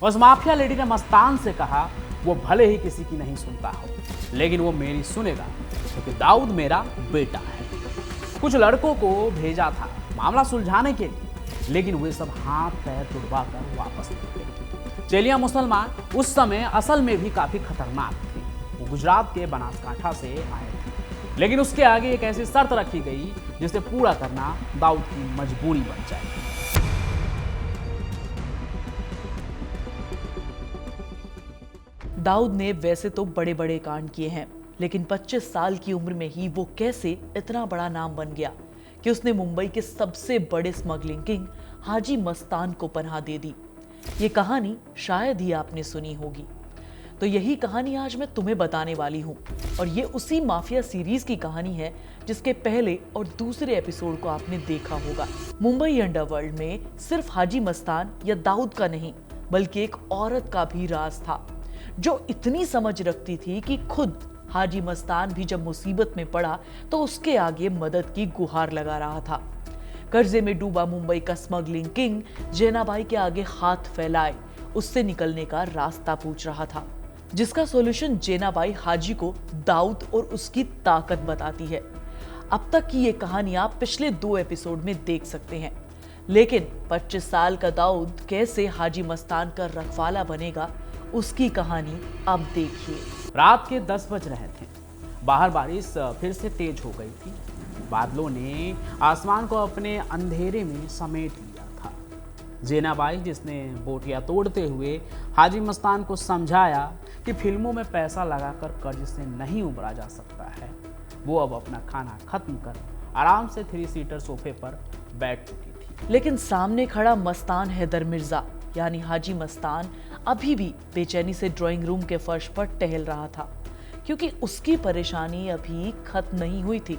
उस mafia lady ने मस्तान से कहा वो भले ही किसी की नहीं सुनता हो, लेकिन वो मेरी सुनेगा क्योंकि दाऊद मेरा बेटा है। कुछ लड़कों को भेजा था मामला सुलझाने के लिए, लेकिन वे सब हाथ पैर तुड़वा कर वापस लौट गए। चेलिया मुसलमान उस समय असल में भी काफी खतरनाक थी। वो गुजरात के बनासकांठा से आए थे, लेकिन उसके आगे एक ऐसी शर्त रखी गई जिसे पूरा करना दाऊद की मजबूरी बन जाए। दाऊद ने वैसे तो बड़े बड़े कांड किए हैं, लेकिन 25 साल की उम्र में ही वो कैसे इतना बड़ा नाम बन गया कि उसने मुंबई के सबसे बड़े स्मगलिंग किंग हाजी मस्तान को पनाह दे दी। ये कहानी शायद ही आपने सुनी होगी, तो यही कहानी आज मैं तुम्हें बताने वाली हूँ। और ये उसी माफिया सीरीज की कहानी है जिसके पहले और दूसरे एपिसोड को आपने देखा होगा। मुंबई अंडरवर्ल्ड में सिर्फ हाजी मस्तान या दाऊद का नहीं, बल्कि एक औरत का भी राज था जो इतनी समझ रखती थी कि खुद हाजी मस्तान भी जब मुसीबत में पड़ा तो उसके आगे मदद की गुहार लगा रहा था। कर्जे में डूबा मुंबई का स्मगलिंग किंग जैनाबाई के आगे हाथ फैलाए उससे निकलने का रास्ता पूछ रहा था, जिसका सॉल्यूशन जैनाबाई हाजी को दाऊद और उसकी ताकत बताती है। अब तक की ये कहानी आप पिछले 2 एपिसोड में देख सकते हैं, लेकिन 25 साल का दाऊद कैसे हाजी मस्तान का रखवाला बनेगा, उसकी कहानी अब देखिए। रात के 10 बज रहे थे। बाहर बारिश फिर से तेज हो गई थी। बादलों ने आसमान को अपने अंधेरे में समेट लिया था। जैनाबाई, जिसने बोटियां तोड़ते हुए हाजी मस्तान को समझाया कि फिल्मों में पैसा लगाकर कर्ज से नहीं उबरा जा सकता है, वो अब अपना खाना खत्म कर आराम से 3 सीटर सोफे पर बैठ चुकी थी। लेकिन सामने खड़ा मस्तान हैदर मिर्जा यानी हाजी मस्तान अभी भी बेचैनी से ड्राइंग रूम के फर्श पर टहल रहा था, क्योंकि उसकी परेशानी अभी खत्म नहीं हुई थी।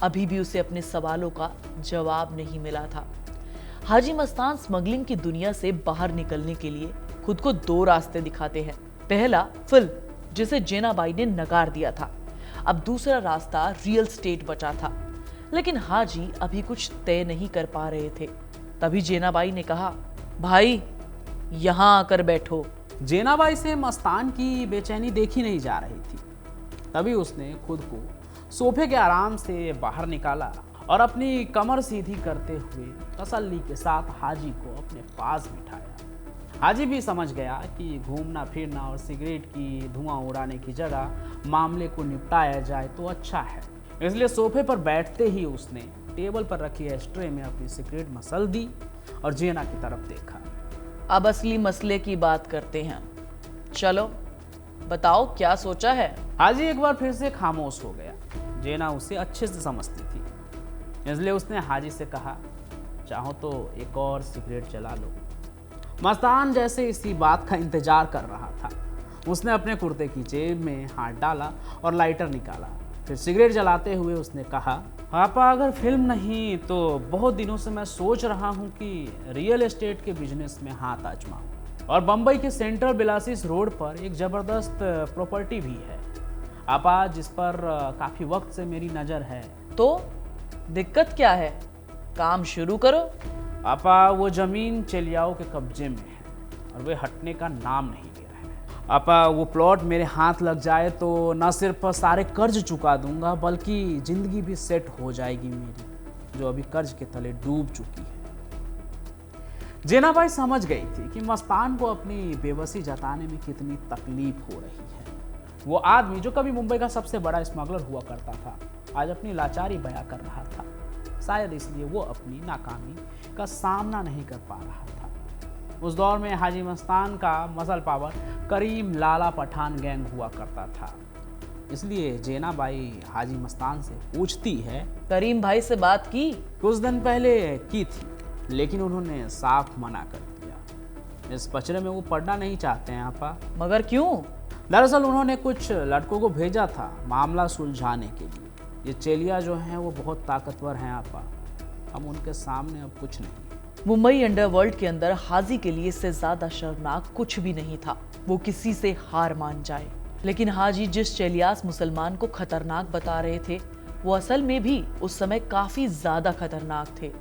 अभी भी उसे अपने सवालों का जवाब नहीं मिला था। हाजी मस्तान स्मगलिंग की दुनिया से बाहर निकलने के लिए खुद को 2 रास्ते दिखाते हैं। पहला फिल्म, जिसे जैनाबाई ने नकार दिया था। अब दूसरा रास्ता रियल स्टेट बचा था, लेकिन हाजी अभी कुछ तय नहीं कर पा रहे थे। तभी जैनाबाई ने कहा, भाई यहां आकर बैठो। जैनाबाई से मस्तान की बेचैनी देखी नहीं जा रही थी। तभी उसने खुद को सोफे के आराम से बाहर निकाला और अपनी कमर सीधी करते हुए तसल्ली के साथ हाजी को अपने पास बिठाया। हाजी भी समझ गया कि घूमना फिरना और सिगरेट की धुआं उड़ाने की जगह मामले को निपटाया जाए तो अच्छा है, इसलिए सोफे पर बैठते ही उसने टेबल पर रखी एस्ट्रे में अपनी सिगरेट मसल दी और जेना की तरफ देखा। अब असली मसले की बात करते हैं। चलो बताओ क्या सोचा है। हाजी एक बार फिर से खामोश हो गया। जेना उसे अच्छे से समझती थी, इसलिए उसने हाजी से कहा, चाहो तो एक और सिगरेट जला लो। मस्तान जैसे इसी बात का इंतजार कर रहा था। उसने अपने कुर्ते की जेब में हाथ डाला और लाइटर निकाला। फिर सिगरेट जलाते हुए उसने कहा, पापा अगर फिल्म नहीं तो बहुत दिनों से मैं सोच रहा हूँ कि रियल एस्टेट के बिजनेस में हाथ आजमाऊं। और बम्बई के सेंट्रल बेलासिस रोड पर एक ज़बरदस्त प्रॉपर्टी भी है आपा, जिस पर काफ़ी वक्त से मेरी नज़र है। तो दिक्कत क्या है, काम शुरू करो। आपा वो ज़मीन चेलियाओं के कब्जे में है और वे हटने का नाम नहीं ले रहे हैं। आपा वो प्लॉट मेरे हाथ लग जाए तो न सिर्फ सारे कर्ज चुका दूंगा, बल्कि ज़िंदगी भी सेट हो जाएगी मेरी, जो अभी कर्ज के तले डूब चुकी है। जैनाबाई समझ गई थी कि मस्तान को अपनी बेबसी जताने में कितनी तकलीफ हो रही है। वो आदमी जो कभी मुंबई का सबसे बड़ा स्मगलर हुआ करता था, आज अपनी लाचारी बयां कर रहा था। शायद इसलिए वो अपनी नाकामी का सामना नहीं कर पा रहा था। उस दौर में हाजी मस्तान का muscle power Karim Lala Pathan gang हुआ करता था। इसलिए जैनाबाई हाजी मस्तान से पूछती है, करीम भाई से बात की? कुछ दिन पहले की थी, लेकिन उन्होंने साफ मना कर दिया। इस पचड़े में वो पढ़ना नहीं चाहते हैं आपा। मगर क्यों? दरअसल उन्होंने कुछ लड़कों को भेजा था मामला सुलझाने के लिए। ये चेलिया जो हैं वो बहुत ताकतवर हैं आपा, हम उनके सामने अब कुछ नहीं। मुंबई अंडरवर्ल्ड के अंदर हाजी के लिए इससे ज्यादा शर्मनाक कुछ भी नहीं था। वो किसी से हार मान जाए। लेकिन हाजी जिस चेलियास मुसलमान को खतरनाक बता रहे थे, वो असल में भी उस समय काफी ज्यादा खतरनाक थे।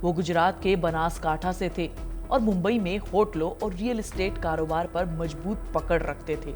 वो गुजरात के बनासकांठा से थे और मुंबई में होटलों और रियल एस्टेट कारोबार पर मजबूत पकड़ रखते थे।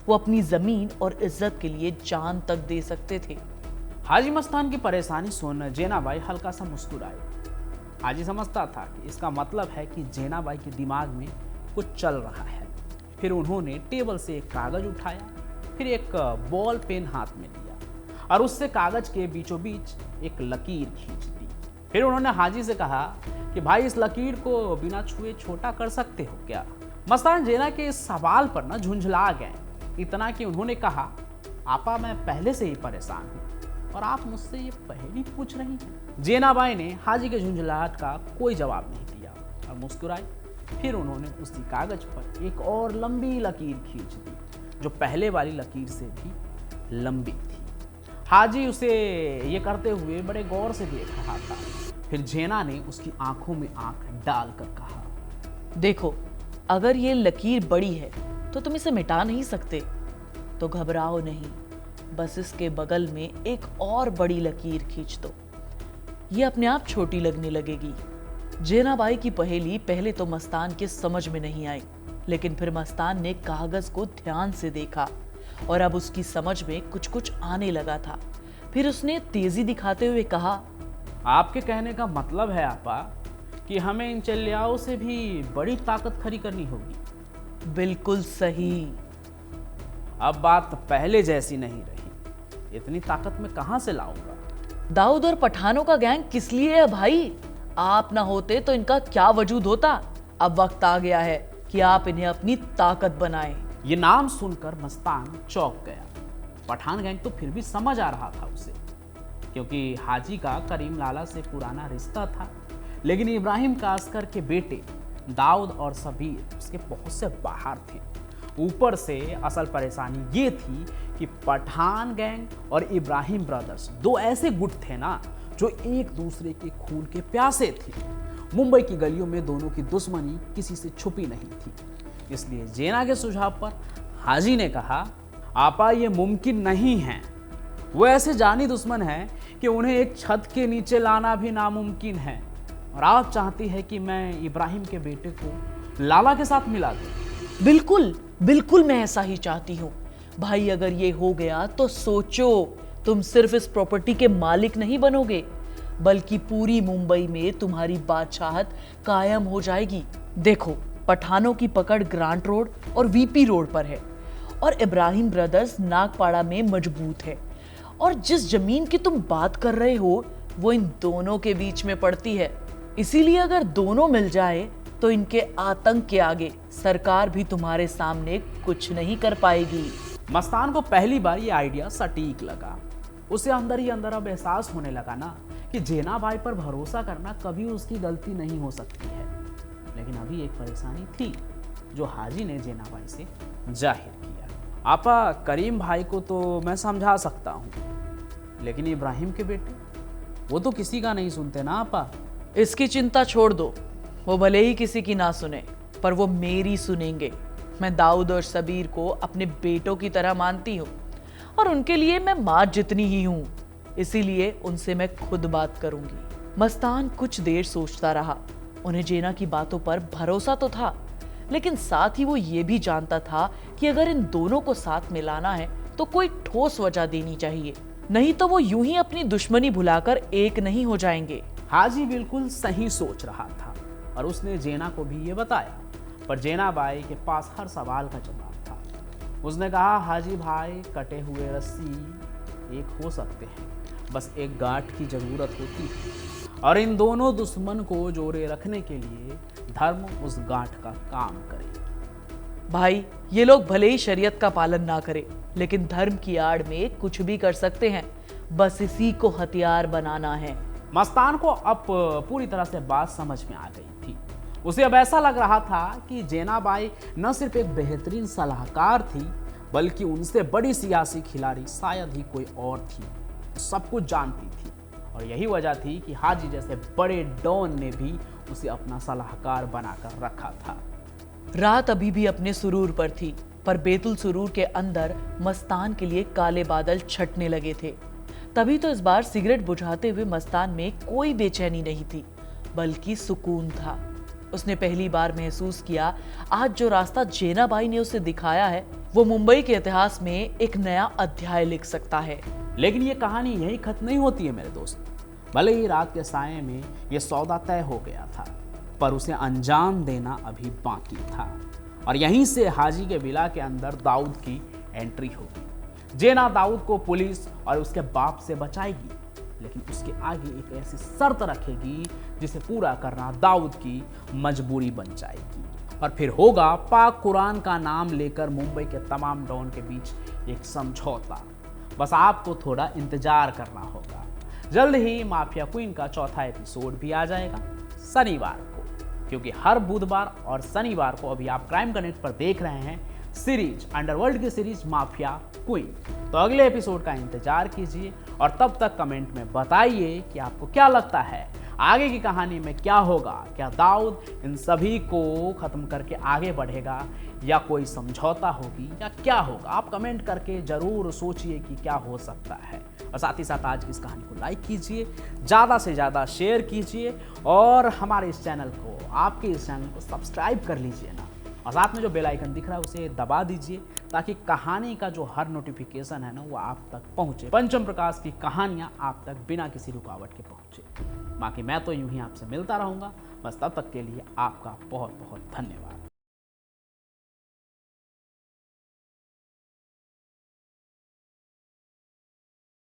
वो अपनी जमीन और इज्जत के लिए जान तक दे सकते थे। हाजी मस्तान की परेशानी सुन जेनाबाई हल्का सा मुस्कुराए। हाजी समझता था कि इसका मतलब है कि जेनाबाई के दिमाग में कुछ चल रहा है। फिर उन्होंने टेबल से एक कागज उठाया, फिर एक बॉल पेन हाथ में लिया और उससे कागज के बीचों बीच एक लकीर खींच दी। फिर उन्होंने हाजी से कहा कि भाई इस लकीर को बिना छुए छोटा कर सकते हो क्या? मस्तान जेना के इस सवाल पर ना झुंझला गए, इतना कि उन्होंने कहा आपा मैं पहले से ही परेशान हूँ और आप मुझसे ये पहेली पूछ रही हैं। जेनाबाई ने हाजी के झुंझलाहट का कोई जवाब नहीं दिया और मुस्कुराई। फिर उन्होंने उसी कागज पर एक और लंबी लकीर खींच दी जो पहले वाली लकीर से भी लंबी थी। हाजी उसे ये करते हुए बड़े गौर से देख रहा था। फिर जेना ने उसकी आंखों में आंख डालकर कहा, देखो अगर ये लकीर बड़ी है तो तुम इसे मिटा नहीं सकते, तो घबराओ नहीं, बस इसके बगल में एक और बड़ी लकीर खींच दो, ये अपने आप छोटी लगने लगेगी। जेनाबाई की पहेली पहले तो मस्तान के समझ में नहीं आई, लेकिन फिर मस्तान ने कागज को ध्यान से देखा और अब उसकी समझ में कुछ कुछ आने लगा था। फिर उसने तेजी दिखाते हुए कहा, आपके कहने का मतलब है आपा कि हमें इन चल्याओं से भी बड़ी ताकत खड़ी करनी होगी। बिल्कुल सही। अब बात पहले जैसी नहीं रही, इतनी ताकत मैं कहां से लाऊंगा? दाऊद और पठानों का गैंग किस लिए है भाई? आप ना होते तो इनका क्या वजूद होता? अब वक्त आ गया है कि आप इन्हें अपनी ताकत बनाएं। ये नाम सुनकर मस्तान चौंक गया। पठान गैंग तो फिर भी समझ आ रहा था उसे, क्योंकि हाजी का करीम लाला से पुराना रिश्ता था। लेकिन इब्राहिम कास्कर के बेटे दाऊद और सबीर उसके पहुंच से बाहर थे। ऊपर से असल परेशानी ये थी कि पठान गैंग और इब्राहिम ब्रदर्स दो ऐसे गुट थे ना जो एक दूसरे के खून के प्यासे थे। मुंबई की गलियों में दोनों की दुश्मनी किसी से छुपी नहीं थी। इसलिए जेना के सुझाव पर हाजी ने कहा, आपा ये मुमकिन नहीं है। वो ऐसे जानी दुश्मन हैं कि उन्हें एक छत के नीचे लाना भी नामुमकिन है। और आप चाहती है कि मैं इब्राहिम के बेटे को लाला के साथ मिला दूं? बिल्कुल बिल्कुल, मैं ऐसा ही चाहती हूँ भाई। अगर ये हो गया तो सोचो, तुम सिर्फ इस प्रॉपर्टी के मालिक नहीं बनोगे, बल्कि पूरी मुंबई में तुम्हारी बादशाहत कायम हो जाएगी। देखो, पठानों की पकड़ ग्रांट रोड और वीपी रोड पर है और इब्राहिम ब्रदर्स नागपाड़ा में मजबूत है। और जिस जमीन की तुम बात कर रहे हो वो इन दोनों के बीच में पड़ती है। इसीलिए अगर दोनों मिल जाए तो इनके आतंक के आगे सरकार भी तुम्हारे सामने कुछ नहीं कर पाएगी। मस्तान को पहली बार ये आइडिया सटीक लगा। उसे अंदर ही अंदर अब एहसास होने लगा ना कि जेनाबाई पर भरोसा करना कभी उसकी गलती नहीं हो सकती है। लेकिन अभी एक परेशानी थी जो हाजी ने जेनाबाई से जाहिर किया। आपा, करीम भाई को तो मैं समझा सकता हूँ, लेकिन इब्राहिम के बेटे वो तो किसी का नहीं सुनते ना आपा। इसकी चिंता छोड़ दो, वो भले ही किसी की ना सुने पर वो मेरी सुनेंगे। मैं दाऊद और सबीर को अपने बेटों की तरह मानती हूँ और उनके लिए मैं माँ जितनी ही हूँ, इसीलिए उनसे मैं खुद बात करूंगी। मस्तान कुछ देर सोचता रहा। उन्हें जेना की बातों पर भरोसा तो था, लेकिन साथ ही वो ये भी जानता था कि अगर इन दोनों को साथ मिलाना है तो कोई ठोस वजह देनी चाहिए, नहीं तो वो यूं ही अपनी दुश्मनी भुलाकर एक नहीं हो जाएंगे। हाजी बिल्कुल सही सोच रहा था और उसने जेना को भी ये बताया, पर जेनाबाई के पास हर सवाल का जवाब था। उसने कहा, हाजी भाई, कटे हुए रस्सी एक हो सकते हैं, बस एक गांठ की जरूरत होती है और इन दोनों दुश्मन को जोड़े रखने के लिए धर्म उस गांठ का काम करे। भाई, ये लोग भले ही शरीयत का पालन ना करें, लेकिन धर्म की आड़ में कुछ भी कर सकते हैं, बस इसी को हथियार बनाना है। मस्तान को अब पूरी तरह से बात समझ में आ गई थी। उसे अब ऐसा लग रहा था कि जेनाबाई न सिर्फ एक बेहतरीन सलाहकार थी, बल्कि उनसे बड़ी सियासी खिलाड़ी शायद ही कोई और थी। सब कुछ जानती थी और यही वजह थी कि हाजी जैसे बड़े डॉन ने भी उसे अपना सलाहकार बनाकर रखा था। रात अभी भी अपने सुरूर पर थी, पर बेतुल सुरूर के अंदर मस्तान के लिए काले बादल छटने लगे थे। तभी तो इस बार सिगरेट बुझाते हुए मस्तान में कोई बेचैनी नहीं थी, बल्कि सुकून था। उसने पहली बार महसूस किया आज जो रास्ता जेनाबाई ने उसे दिखाया है वो मुंबई के इतिहास में एक नया अध्याय लिख सकता है। लेकिन ये कहानी यही खत्म नहीं होती है मेरे दोस्त। भले ही रात के साये में ये सौदा तय हो गया था, पर उसे अंजाम देना अभी बाकी था। और यहीं से हाजी के विला के अंदर दाऊद की एंट्री होगी। जेना दाऊद को पुलिस और उसके बाप से बचाएगी, लेकिन उसके आगे एक ऐसी शर्त रखेगी जिसे पूरा करना दाऊद की मजबूरी बन जाएगी। और फिर होगा पाक कुरान का नाम लेकर मुंबई के तमाम डॉन के बीच एक समझौता। बस आपको थोड़ा इंतजार करना होगा। जल्द ही माफिया क्वीन का चौथा एपिसोड भी आ जाएगा शनिवार को, क्योंकि हर बुधवार और शनिवार को अभी आप क्राइम कनेक्ट पर देख रहे हैं सीरीज अंडरवर्ल्ड की सीरीज माफिया क्वीन। तो अगले एपिसोड का इंतजार कीजिए और तब तक कमेंट में बताइए कि आपको क्या लगता है आगे की कहानी में क्या होगा। क्या दाऊद इन सभी को खत्म करके आगे बढ़ेगा या कोई समझौता होगी या क्या होगा? आप कमेंट करके जरूर सोचिए कि क्या हो सकता है। और साथ ही साथ आज की इस कहानी को लाइक कीजिए, ज़्यादा से ज़्यादा शेयर कीजिए और हमारे इस चैनल को, आपके इस चैनल को सब्सक्राइब कर लीजिए ना। और साथ में जो बेल आइकन दिख रहा है उसे दबा दीजिए ताकि कहानी का जो हर नोटिफिकेशन है ना वो आप तक पहुंचे। पंचम प्रकाश की कहानियां आप तक बिना किसी रुकावट के पहुंचे। बाकी मैं तो यूं ही आपसे मिलता रहूंगा। बस तब तक के लिए आपका बहुत बहुत धन्यवाद।